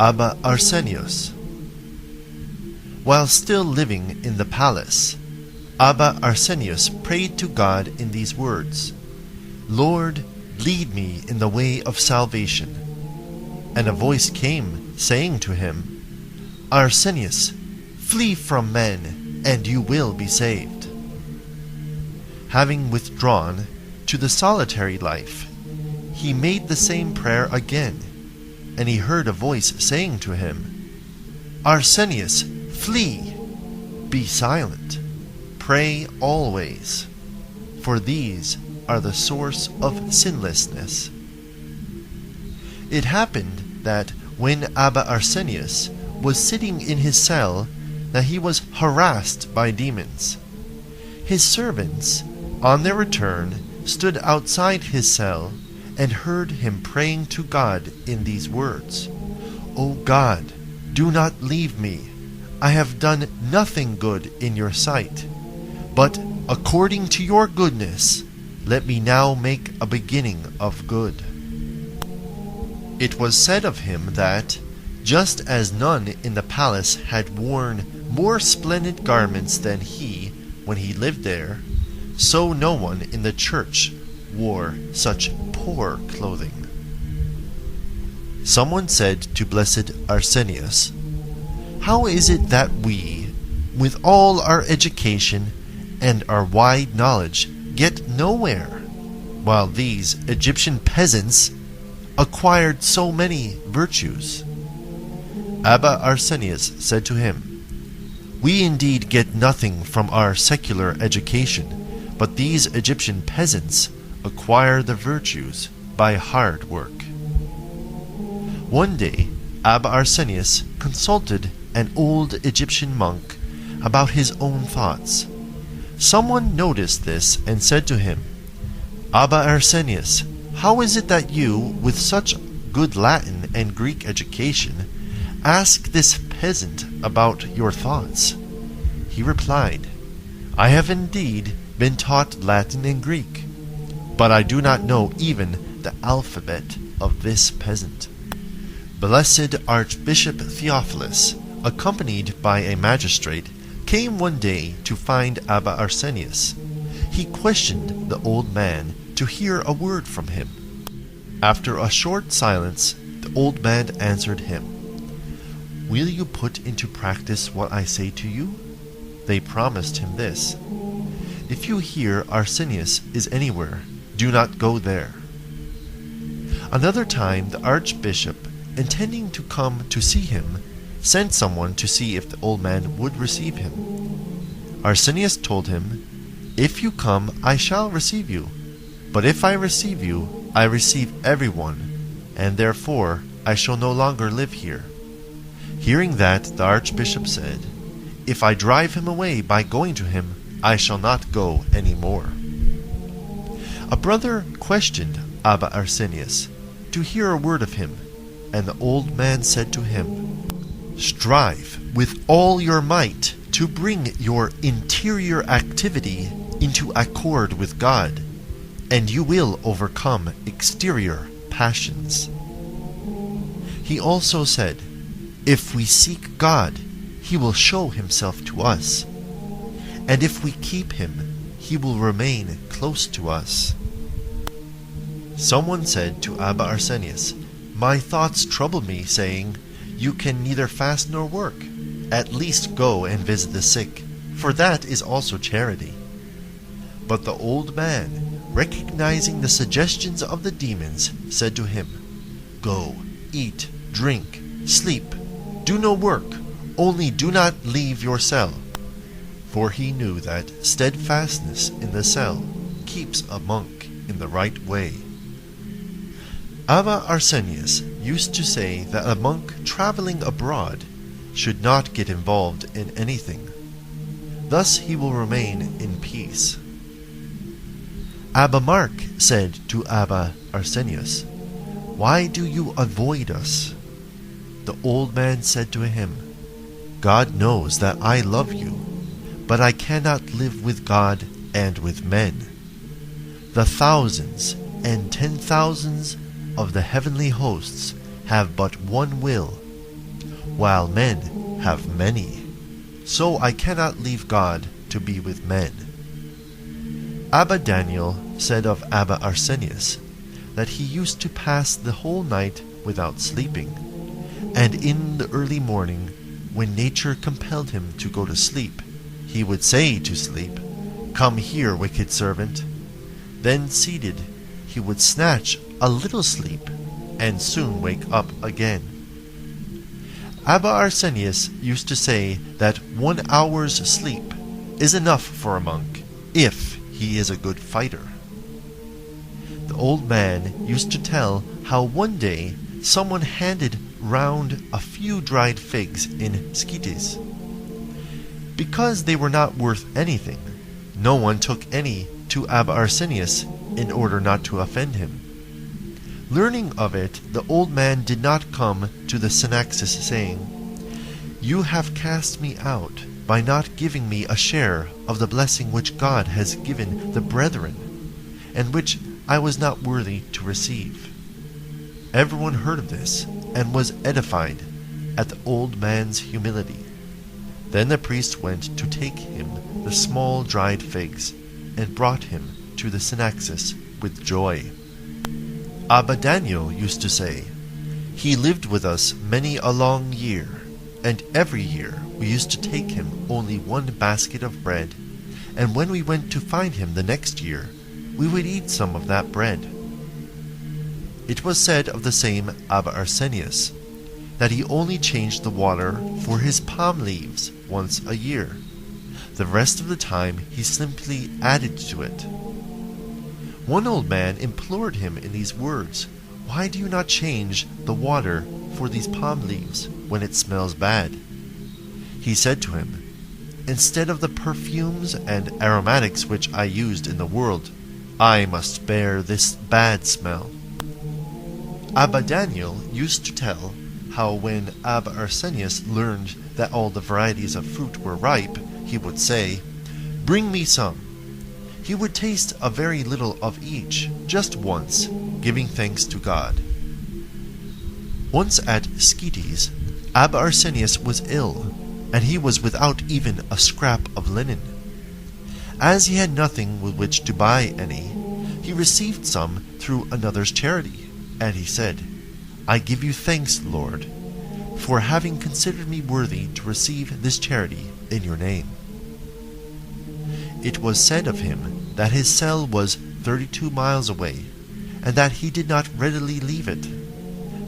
Abba Arsenius. While still living in the palace, Abba Arsenius prayed to God in these words, "Lord, lead me in the way of salvation." And a voice came, saying to him, "Arsenius, flee from men, and you will be saved." Having withdrawn to the solitary life, he made the same prayer again, and he heard a voice saying to him, "Arsenius, flee! Be silent. Pray always, for these are the source of sinlessness." It happened that when Abba Arsenius was sitting in his cell, that he was harassed by demons. His servants, on their return, stood outside his cell and heard him praying to God in these words, "O God, do not leave me. I have done nothing good in your sight. But according to your goodness, let me now make a beginning of good." It was said of him that, just as none in the palace had worn more splendid garments than he when he lived there, so no one in the church wore such poor clothing. Someone said to Blessed Arsenius, "How is it that we, with all our education and our wide knowledge, get nowhere, while these Egyptian peasants acquired so many virtues?" Abba Arsenius said to him, "We indeed get nothing from our secular education, but these Egyptian peasants acquire the virtues by hard work." One day, Abba Arsenius consulted an old Egyptian monk about his own thoughts. Someone noticed this and said to him, "Abba Arsenius, how is it that you, with such good Latin and Greek education, ask this peasant about your thoughts?" He replied, "I have indeed been taught Latin and Greek, but I do not know even the alphabet of this peasant." Blessed Archbishop Theophilus, accompanied by a magistrate, came one day to find Abba Arsenius. He questioned the old man to hear a word from him. After a short silence, the old man answered him, "Will you put into practice what I say to you?" They promised him this: "If you hear Arsenius is anywhere, do not go there." Another time the archbishop, intending to come to see him, sent someone to see if the old man would receive him. Arsenius told him, "If you come, I shall receive you. But if I receive you, I receive everyone, and therefore I shall no longer live here." Hearing that, the archbishop said, "If I drive him away by going to him, I shall not go any more." A brother questioned Abba Arsenius to hear a word of him, and the old man said to him, "Strive with all your might to bring your interior activity into accord with God, and you will overcome exterior passions." He also said, "If we seek God, He will show Himself to us, and if we keep Him, He will remain close to us." Someone said to Abba Arsenius, "My thoughts trouble me, saying, 'You can neither fast nor work. At least go and visit the sick, for that is also charity.' But the old man, recognizing the suggestions of the demons, said to him, 'Go, eat, drink, sleep, do no work, only do not leave your cell.' For he knew that steadfastness in the cell keeps a monk in the right way. Abba Arsenius used to say that a monk traveling abroad should not get involved in anything. Thus he will remain in peace. Abba Mark said to Abba Arsenius, "Why do you avoid us?" The old man said to him, "God knows that I love you, but I cannot live with God and with men. The thousands and 10,000s of the heavenly hosts have but one will, while men have many. So I cannot leave God to be with men. Abba Daniel said of Abba Arsenius that he used to pass the whole night without sleeping, and in the early morning, when nature compelled him to go to sleep, he would say to sleep, "Come here, wicked servant." Then seated, he would snatch a little sleep and soon wake up again. Abba Arsenius used to say that 1 hour's sleep is enough for a monk if he is a good fighter. The old man used to tell how one day someone handed round a few dried figs in skytis. Because they were not worth anything, no one took any to Abba Arsenius in order not to offend him. Learning of it, the old man did not come to the Synaxis saying, "You have cast me out by not giving me a share of the blessing which God has given the brethren, and which I was not worthy to receive." Everyone heard of this and was edified at the old man's humility. Then the priest went to take him the small dried figs and brought him to the Synaxis with joy. Abba Daniel used to say, "He lived with us many a long year, and every year we used to take him only 1 basket of bread, and when we went to find him the next year, we would eat some of that bread." It was said of the same Abba Arsenius that he only changed the water for his palm leaves once a year. The rest of the time he simply added to it. One old man implored him in these words, "Why do you not change the water for these palm leaves when it smells bad?" He said to him, "Instead of the perfumes and aromatics which I used in the world, I must bear this bad smell." Abba Daniel used to tell how when Abba Arsenius learned that all the varieties of fruit were ripe, he would say, "Bring me some." He would taste a very little of each, just once, giving thanks to God. Once at Skytis, Abba Arsenius was ill, and he was without even a scrap of linen. As he had nothing with which to buy any, he received some through another's charity, and he said, "I give you thanks, Lord, for having considered me worthy to receive this charity in your name." It was said of him that his cell was 32 miles away, and that he did not readily leave it,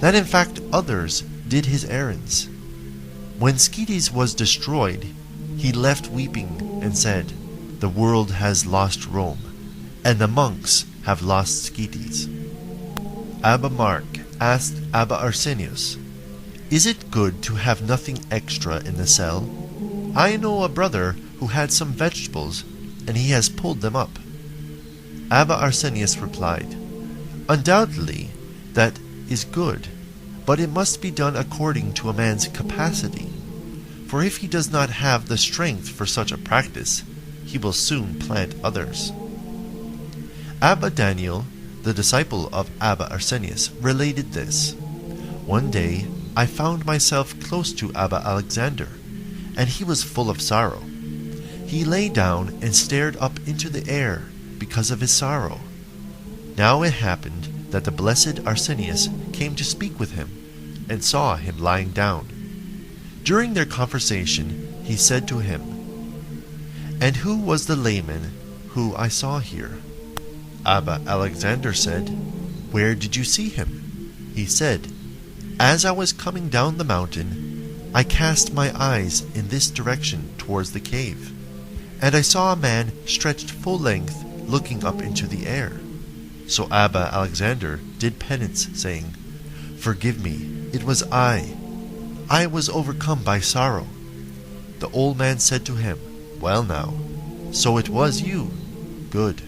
that in fact others did his errands. When Skytis was destroyed, he left weeping and said, "The world has lost Rome, and the monks have lost Skytis." Abba Mark asked Abba Arsenius, "Is it good to have nothing extra in the cell? I know a brother who had some vegetables, and he has pulled them up." Abba Arsenius replied, "Undoubtedly that is good, but it must be done according to a man's capacity, for if he does not have the strength for such a practice, he will soon plant others." Abba Daniel, the disciple of Abba Arsenius, related this. "One day I found myself close to Abba Alexander, and he was full of sorrow. He lay down and stared up into the air because of his sorrow. Now it happened that the blessed Arsenius came to speak with him, and saw him lying down. During their conversation he said to him, 'And who was the layman who I saw here?' Abba Alexander said, 'Where did you see him?' He said, 'As I was coming down the mountain, I cast my eyes in this direction towards the cave, and I saw a man stretched full length, looking up into the air.' So Abba Alexander did penance, saying, 'Forgive me, it was I. I was overcome by sorrow.' The old man said to him, 'Well now, so it was you? Good.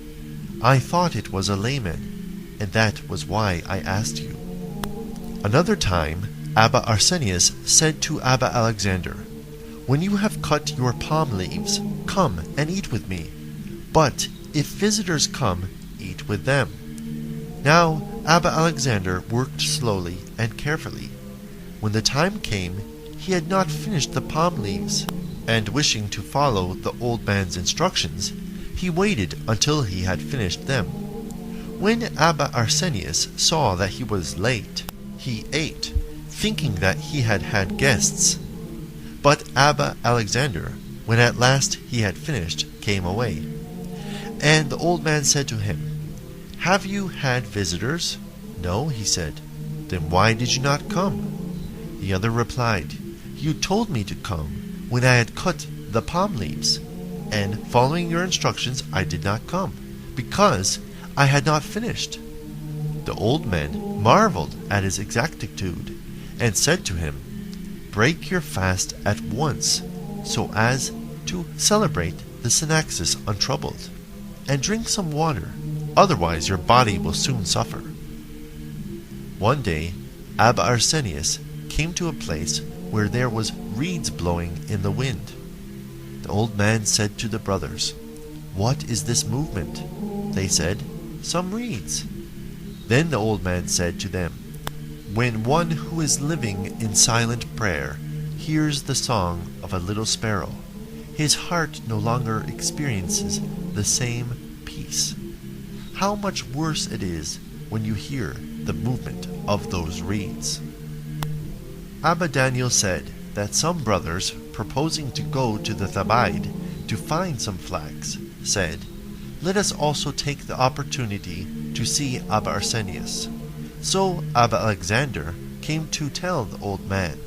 I thought it was a layman, and that was why I asked you.' Another time, Abba Arsenius said to Abba Alexander, 'When you have cut your palm leaves, come and eat with me. But if visitors come, eat with them.' Now Abba Alexander worked slowly and carefully. When the time came, he had not finished the palm leaves, and wishing to follow the old man's instructions, he waited until he had finished them. When Abba Arsenius saw that he was late, he ate, thinking that he had had guests. But Abba Alexander, when at last he had finished, came away. And the old man said to him, "Have you had visitors?" "No," he said. "Then why did you not come?" The other replied, "You told me to come when I had cut the palm leaves, and following your instructions I did not come, because I had not finished." The old man marveled at his exactitude, and said to him, "Break your fast at once, so as to celebrate the Synaxis untroubled, and drink some water, otherwise your body will soon suffer." One day Abba Arsenius came to a place where there was reeds blowing in the wind. The old man said to the brothers, "What is this movement?" They said, "Some reeds." Then the old man said to them, "When one who is living in silent prayer hears the song of a little sparrow, his heart no longer experiences the same peace. How much worse it is when you hear the movement of those reeds." Abba Daniel said that some brothers, proposing to go to the Thebaid to find some flax, said, "Let us also take the opportunity to see Abba Arsenius." So Abba Alexander came to tell the old man,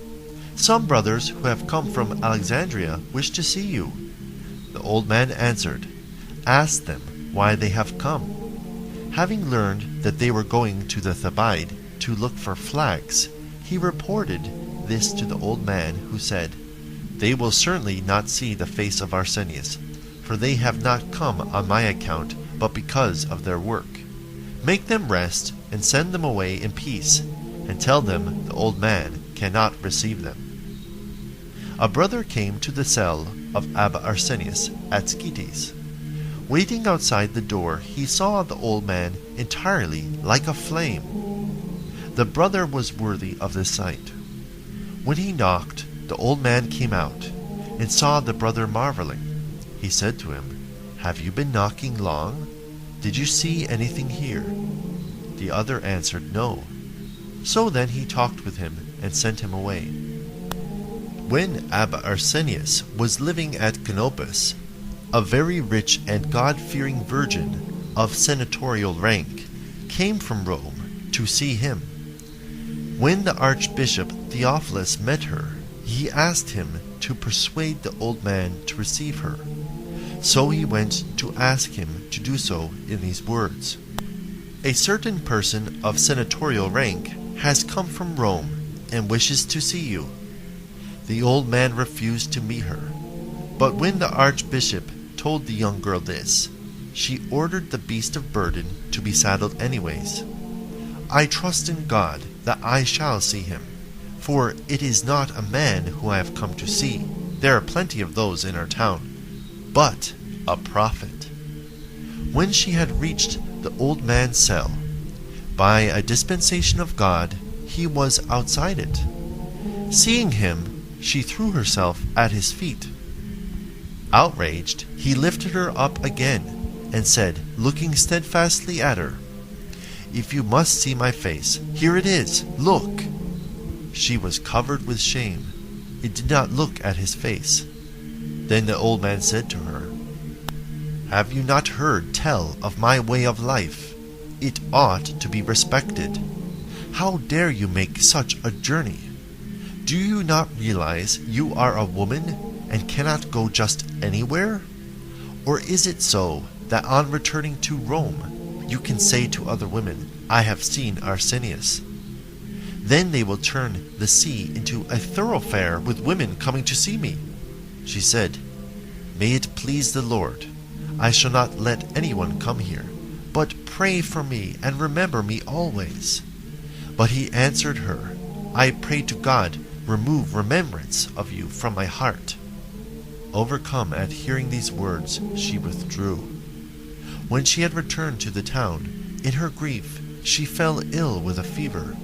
"Some brothers who have come from Alexandria wish to see you." The old man answered, "Ask them why they have come." Having learned that they were going to the Thebaid to look for flax, he reported this to the old man, who said, "They will certainly not see the face of Arsenius, for they have not come on my account, but because of their work. Make them rest, and send them away in peace, and tell them the old man cannot receive them." A brother came to the cell of Abba Arsenius at Skytis. Waiting outside the door, he saw the old man entirely like a flame. The brother was worthy of this sight. When he knocked, the old man came out, and saw the brother marveling. He said to him, "Have you been knocking long? Did you see anything here?" The other answered, "No." So then he talked with him, and sent him away. When Abba Arsenius was living at Canopus, a very rich and God-fearing virgin of senatorial rank came from Rome to see him. When the Archbishop Theophilus met her, he asked him to persuade the old man to receive her. So he went to ask him to do so in these words, "A certain person of senatorial rank has come from Rome and wishes to see you." The old man refused to meet her, but when the Archbishop told the young girl this, she ordered the beast of burden to be saddled anyways. "I trust in God that I shall see him, for it is not a man who I have come to see, there are plenty of those in our town, but a prophet." When she had reached the old man's cell, by a dispensation of God, he was outside it. Seeing him, she threw herself at his feet. Outraged, he lifted her up again, and said, looking steadfastly at her, "If you must see my face, here it is, look." She was covered with shame. It did not look at his face. Then the old man said to her, "Have you not heard tell of my way of life? It ought to be respected. How dare you make such a journey? Do you not realize you are a woman and cannot go just anywhere? Or is it so that on returning to Rome you can say to other women, 'I have seen Arsenius'? Then they will turn the sea into a thoroughfare with women coming to see me." She said, "May it please the Lord, I shall not let anyone come here, but pray for me and remember me always." But he answered her, "I pray to God, remove remembrance of you from my heart." Overcome at hearing these words, she withdrew. When she had returned to the town, in her grief she fell ill with a fever.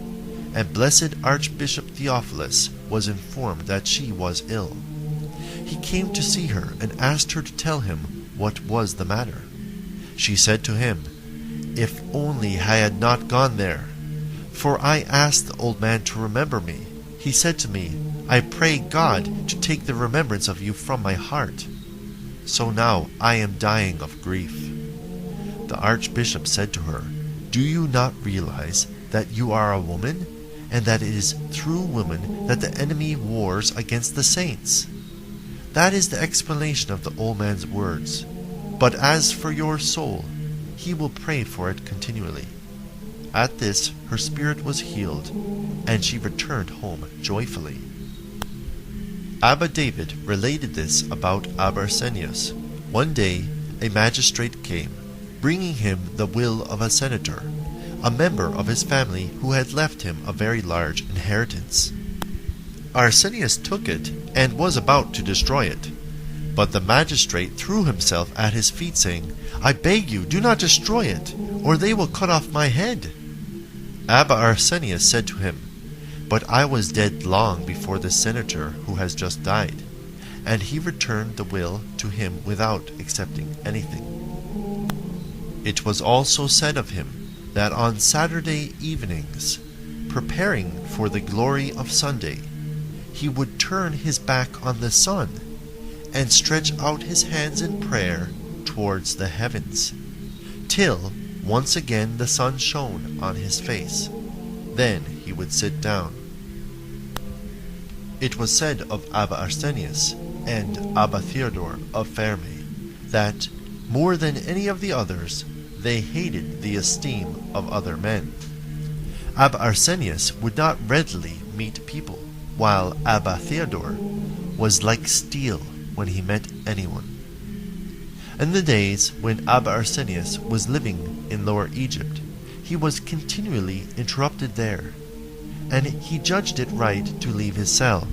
and blessed Archbishop Theophilus was informed that she was ill. He came to see her and asked her to tell him what was the matter. She said to him, "If only I had not gone there! For I asked the old man to remember me. He said to me, 'I pray God to take the remembrance of you from my heart.' So now I am dying of grief." The archbishop said to her, "Do you not realize that you are a woman, and that it is through women that the enemy wars against the saints?" That is the explanation of the old man's words. But as for your soul, he will pray for it continually. At this, her spirit was healed, and she returned home joyfully. Abba David related this about Abba Arsenius. One day, a magistrate came, bringing him the will of a senator, a member of his family who had left him a very large inheritance. Arsenius took it and was about to destroy it. But the magistrate threw himself at his feet, saying, "I beg you, do not destroy it, or they will cut off my head." Abba Arsenius said to him, "But I was dead long before the senator who has just died," and he returned the will to him without accepting anything. It was also said of him that on Saturday evenings, preparing for the glory of Sunday, he would turn his back on the sun and stretch out his hands in prayer towards the heavens, till once again the sun shone on his face. Then he would sit down. It was said of Abba Arsenius and Abba Theodore of Ferme that, more than any of the others, they hated the esteem of other men. Abba Arsenius would not readily meet people, while Abba Theodore was like steel when he met anyone. In the days when Abba Arsenius was living in Lower Egypt, he was continually interrupted there, and he judged it right to leave his cell.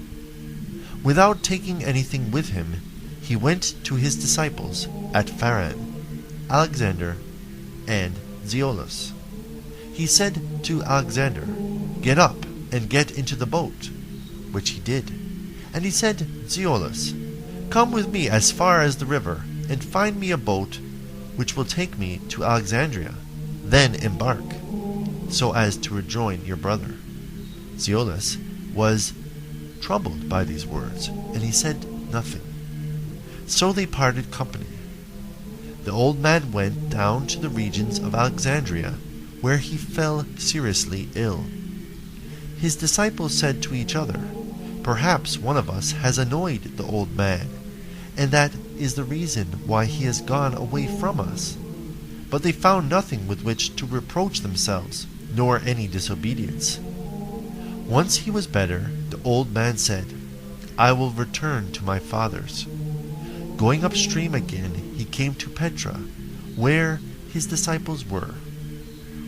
Without taking anything with him, he went to his disciples at Pharan, Alexander, and Zeolus. He said to Alexander, "Get up and get into the boat," which he did. And he said to Zeolus, "Come with me as far as the river, and find me a boat which will take me to Alexandria. Then embark, so as to rejoin your brother." Zeolus was troubled by these words, and he said nothing. So they parted company. The old man went down to the regions of Alexandria, where he fell seriously ill. His disciples said to each other, "Perhaps one of us has annoyed the old man, and that is the reason why he has gone away from us." But they found nothing with which to reproach themselves, nor any disobedience. Once he was better, the old man said, "I will return to my fathers." Going upstream again, he came to Petra, where his disciples were.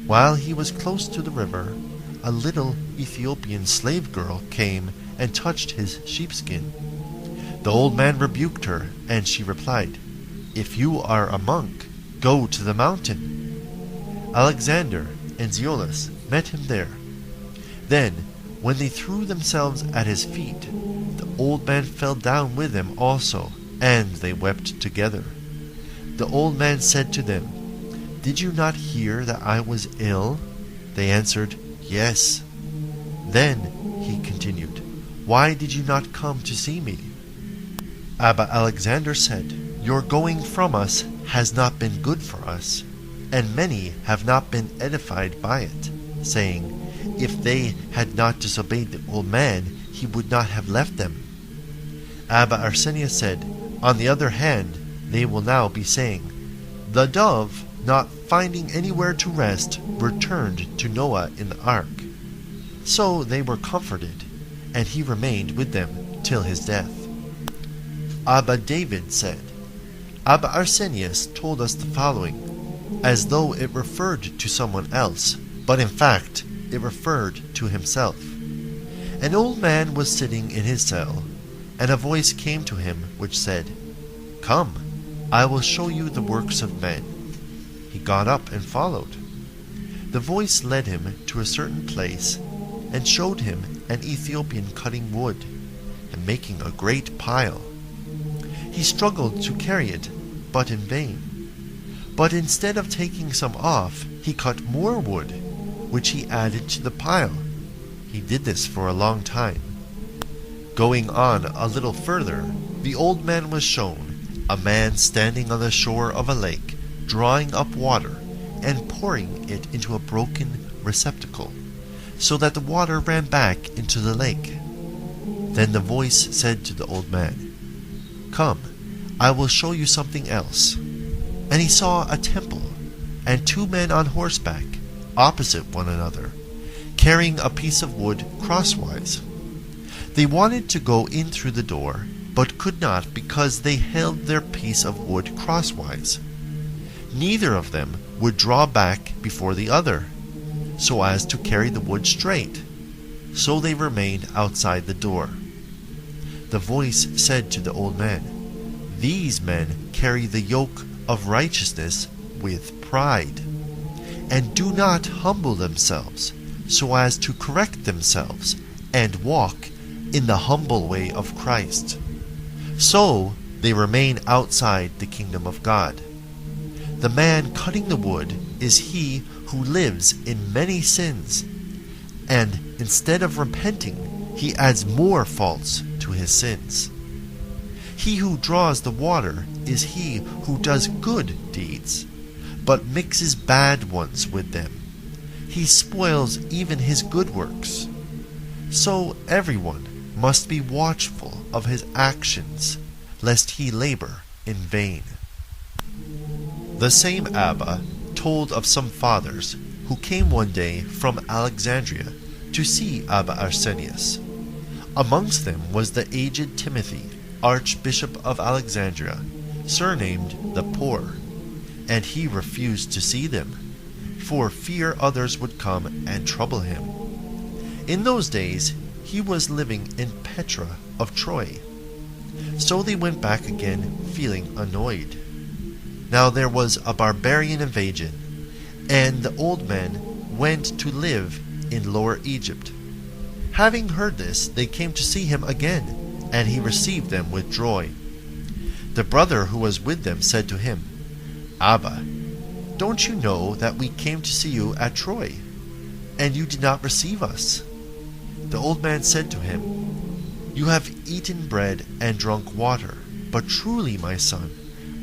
While he was close to the river, a little Ethiopian slave girl came and touched his sheepskin. The old man rebuked her, and she replied, "If you are a monk, go to the mountain." Alexander and Zeolus met him there. Then, when they threw themselves at his feet, the old man fell down with them also, and they wept together. The old man said to them, "Did you not hear that I was ill?" They answered, "Yes." "Then," he continued, "why did you not come to see me?" Abba Alexander said, "Your going from us has not been good for us, and many have not been edified by it, saying, 'If they had not disobeyed the old man, he would not have left them.'" Abba Arsenius said, "On the other hand, they will now be saying, 'The dove, not finding anywhere to rest, returned to Noah in the ark.'" So they were comforted, and he remained with them till his death. Abba David said, "Abba Arsenius told us the following, as though it referred to someone else, but in fact it referred to himself. An old man was sitting in his cell, and a voice came to him which said, 'Come, I will show you the works of men.' He got up and followed. The voice led him to a certain place, and showed him an Ethiopian cutting wood and making a great pile. He struggled to carry it, but in vain. But instead of taking some off, he cut more wood, which he added to the pile. He did this for a long time. Going on a little further, the old man was shown a man standing on the shore of a lake, drawing up water and pouring it into a broken receptacle, so that the water ran back into the lake. Then the voice said to the old man, "Come, I will show you something else." And he saw a temple, and two men on horseback, opposite one another, carrying a piece of wood crosswise. They wanted to go in through the door, but could not because they held their piece of wood crosswise. Neither of them would draw back before the other, so as to carry the wood straight. So they remained outside the door. The voice said to the old man, "These men carry the yoke of righteousness with pride, and do not humble themselves so as to correct themselves and walk in the humble way of Christ. So they remain outside the kingdom of God. The man cutting the wood is he who lives in many sins, and instead of repenting, he adds more faults to his sins. He who draws the water is he who does good deeds, but mixes bad ones with them. He spoils even his good works. So everyone must be watchful of his actions, lest he labor in vain." The same Abba told of some fathers who came one day from Alexandria to see Abba Arsenius. Amongst them was the aged Timothy, Archbishop of Alexandria, surnamed the Poor, and he refused to see them, for fear others would come and trouble him. In those days he was living in Petra of Troy. So they went back again, feeling annoyed. Now there was a barbarian invasion, and the old man went to live in Lower Egypt. Having heard this, they came to see him again, and he received them with joy. The brother who was with them said to him, "Abba, don't you know that we came to see you at Troy, and you did not receive us?" The old man said to him, "You have eaten bread and drunk water, but truly, my son,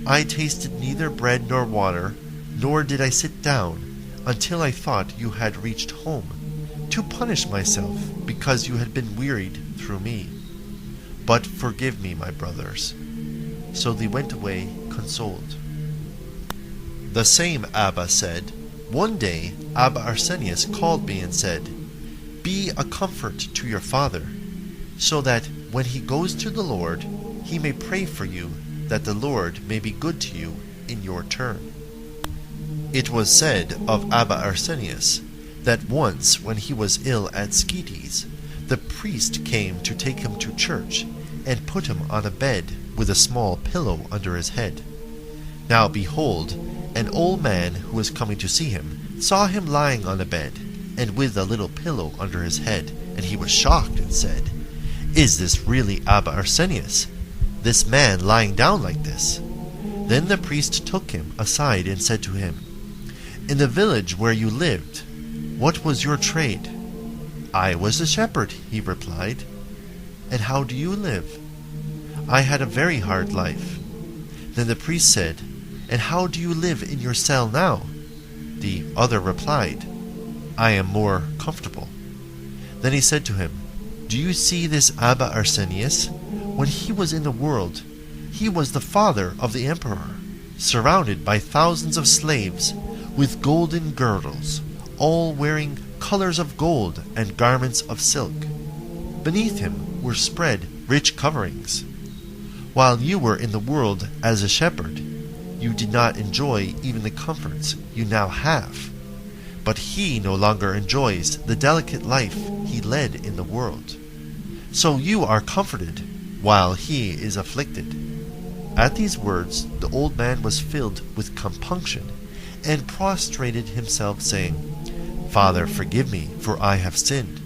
I tasted neither bread nor water, nor did I sit down until I thought you had reached home, to punish myself because you had been wearied through me. But forgive me, my brothers." So they went away consoled. The same Abba said, "One day Abba Arsenius called me and said, 'Be a comfort to your father, so that when he goes to the Lord, he may pray for you, that the Lord may be good to you in your turn.'" It was said of Abba Arsenius that once when he was ill at Scetes, the priest came to take him to church and put him on a bed with a small pillow under his head. Now behold, an old man who was coming to see him saw him lying on a bed and with a little pillow under his head, and he was shocked and said, "Is this really Abba Arsenius, this man lying down like this?" Then the priest took him aside and said to him, "In the village where you lived, what was your trade?" "I was a shepherd," he replied. "And how do you live?" "I had a very hard life." Then the priest said, "And how do you live in your cell now?" The other replied, "I am more comfortable." Then he said to him, "Do you see this Abba Arsenius? When he was in the world, he was the father of the emperor, surrounded by thousands of slaves, with golden girdles, all wearing colors of gold and garments of silk. Beneath him were spread rich coverings. While you were in the world as a shepherd, you did not enjoy even the comforts you now have. But he no longer enjoys the delicate life he led in the world. So you are comforted, while he is afflicted." At these words the old man was filled with compunction, and prostrated himself, saying, "Father, forgive me, for I have sinned."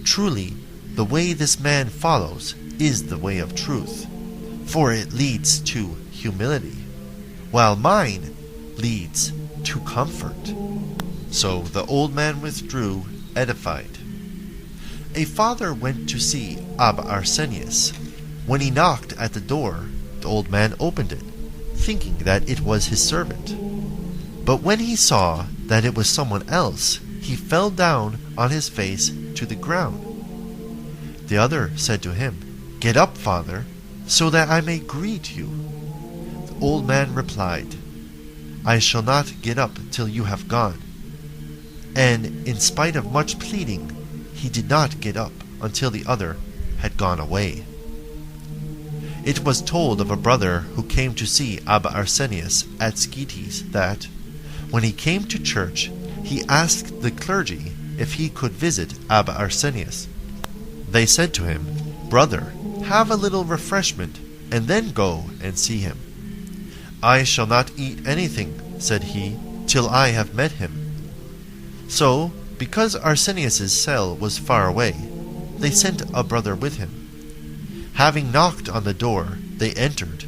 Truly, the way this man follows is the way of truth, for it leads to humility, while mine leads to comfort." So the old man withdrew, edified. A father went to see Abba Arsenius. When he knocked at the door, the old man opened it, thinking that it was his servant. But when he saw that it was someone else, he fell down on his face to the ground. The other said to him, "Get up, father, so that I may greet you." The old man replied, "I shall not get up till you have gone." And in spite of much pleading, he did not get up until the other had gone away. It was told of a brother who came to see Abba Arsenius at Scetis that, when he came to church, he asked the clergy if he could visit Abba Arsenius. They said to him, "Brother, have a little refreshment, and then go and see him." "I shall not eat anything," said he, "till I have met him." So, because Arsenius's cell was far away, they sent a brother with him. Having knocked on the door, they entered,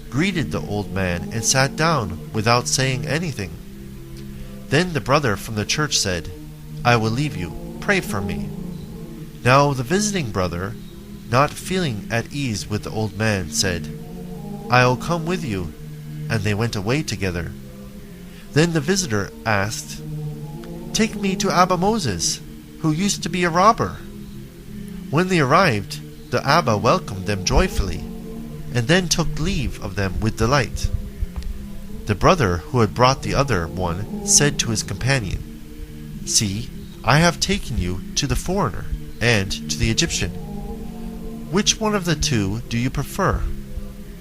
greeted the old man, and sat down without saying anything. Then the brother from the church said, "I will leave you. Pray for me." Now the visiting brother, not feeling at ease with the old man, said, "I'll come with you." And they went away together. Then the visitor asked, "Take me to Abba Moses, who used to be a robber." When they arrived, the Abba welcomed them joyfully, and then took leave of them with delight. The brother who had brought the other one said to his companion, "See, I have taken you to the foreigner and to the Egyptian. Which one of the two do you prefer?"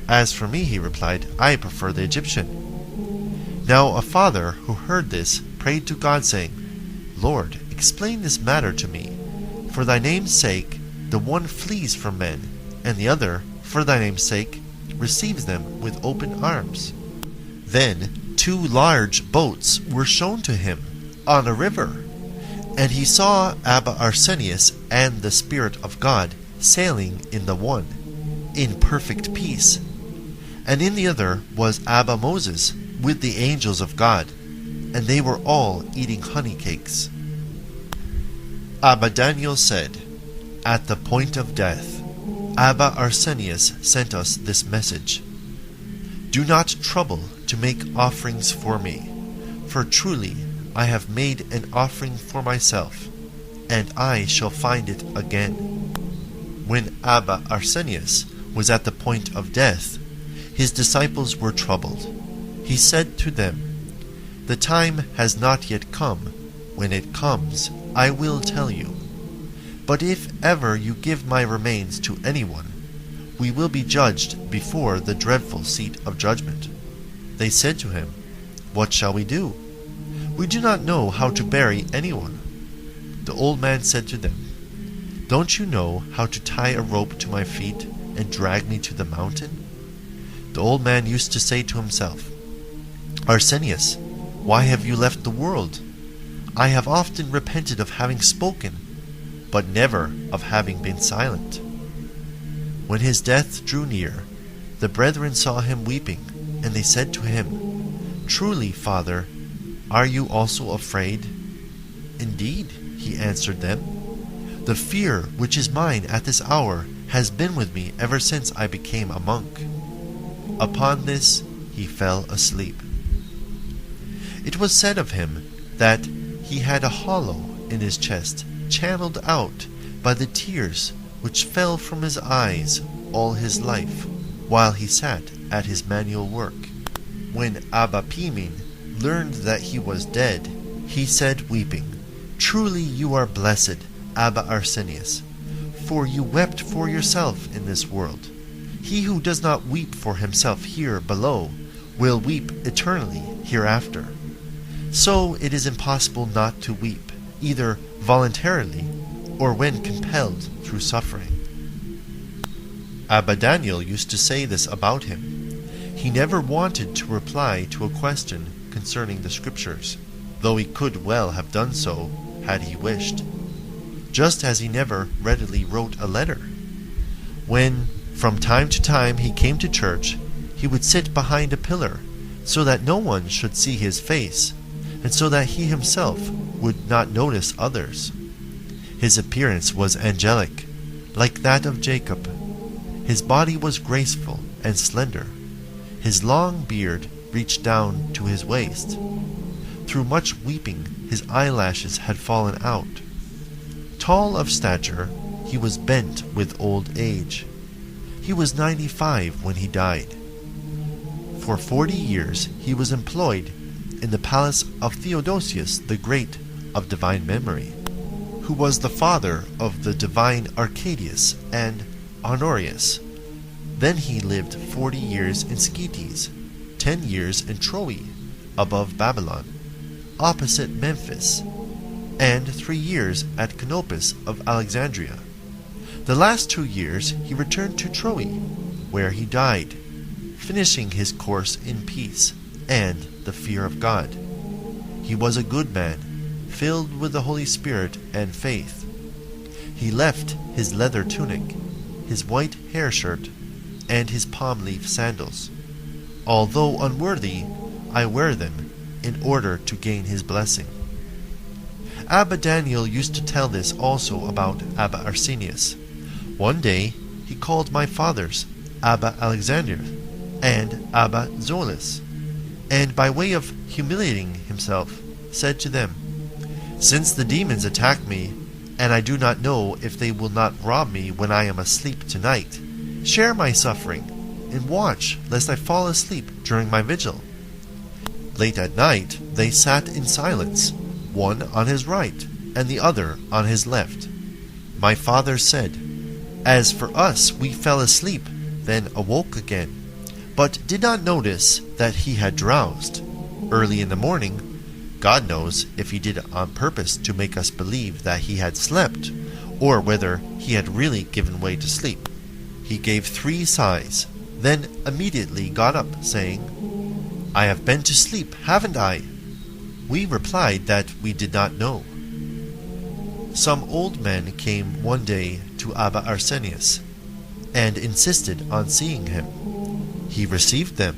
"As for me," he replied, "I prefer the Egyptian." Now a father who heard this prayed to God, saying, "Lord, explain this matter to me. For thy name's sake, the one flees from men, and the other, for thy name's sake, receives them with open arms." Then 2 large boats were shown to him on a river, and he saw Abba Arsenius and the Spirit of God sailing in the one, in perfect peace, and in the other was Abba Moses with the angels of God, and they were all eating honey cakes. Abba Daniel said, "At the point of death, Abba Arsenius sent us this message: Do not trouble to make offerings for me, for truly I have made an offering for myself, and I shall find it again." When Abba Arsenius was at the point of death, his disciples were troubled. He said to them, "The time has not yet come. When it comes, I will tell you. But if ever you give my remains to anyone, we will be judged before the dreadful seat of judgment." They said to him, "What shall we do? We do not know how to bury anyone." The old man said to them, "Don't you know how to tie a rope to my feet and drag me to the mountain?" The old man used to say to himself, "Arsenius, why have you left the world? I have often repented of having spoken, but never of having been silent." When his death drew near, the brethren saw him weeping, and they said to him, "Truly, Father, are you also afraid?" "Indeed," he answered them, "the fear which is mine at this hour has been with me ever since I became a monk." Upon this he fell asleep. It was said of him that he had a hollow in his chest, channeled out by the tears which fell from his eyes all his life, while he sat at his manual work. When Abba Pimin learned that he was dead, he said, weeping, "Truly you are blessed, Abba Arsenius, for you wept for yourself in this world. He who does not weep for himself here below will weep eternally hereafter. So it is impossible not to weep, either voluntarily or when compelled through suffering." Abba Daniel used to say this about him. He never wanted to reply to a question concerning the Scriptures, though he could well have done so had he wished. just as he never readily wrote a letter. When, from time to time, he came to church, he would sit behind a pillar, so that no one should see his face, and so that he himself would not notice others. His appearance was angelic, like that of Jacob. His body was graceful and slender. His long beard reached down to his waist. Through much weeping, his eyelashes had fallen out. Tall of stature, he was bent with old age. He was 95 when he died. For 40 years he was employed in the palace of Theodosius the Great of divine memory, who was the father of the divine Arcadius and Honorius. Then he lived 40 years in Scetes, 10 years in Troy, above Babylon, opposite Memphis, and 3 years at Canopus of Alexandria. The last 2 years he returned to Troy, where he died, finishing his course in peace and the fear of God. He was a good man, filled with the Holy Spirit and faith. He left his leather tunic, his white hair shirt, and his palm leaf sandals. Although unworthy, I wear them in order to gain his blessing. Abba Daniel used to tell this also about Abba Arsenius. One day he called my fathers Abba Alexander and Abba Zolis, and by way of humiliating himself, said to them, "Since the demons attack me, and I do not know if they will not rob me when I am asleep tonight, share my suffering, and watch lest I fall asleep during my vigil." Late at night they sat in silence, one on his right and the other on his left. My father said, "As for us, we fell asleep, then awoke again, but did not notice that he had drowsed. Early in the morning, God knows if he did it on purpose to make us believe that he had slept, or whether he had really given way to sleep. He gave 3 sighs, then immediately got up, saying, 'I have been to sleep, haven't I?' We replied that we did not know. Some old men came one day to Abba Arsenius, and insisted on seeing him. He received them.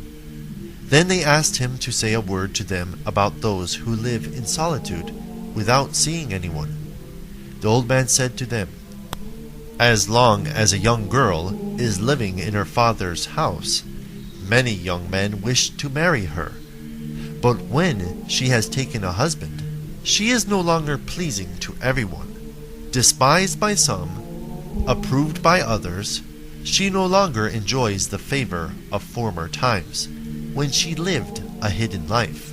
Then they asked him to say a word to them about those who live in solitude without seeing anyone. The old man said to them, "As long as a young girl is living in her father's house, many young men wish to marry her. But when she has taken a husband, she is no longer pleasing to everyone. Despised by some, approved by others, she no longer enjoys the favor of former times, when she lived a hidden life.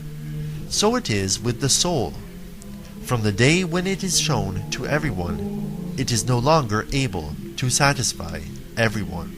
So it is with the soul. From the day when it is shown to everyone, it is no longer able to satisfy everyone."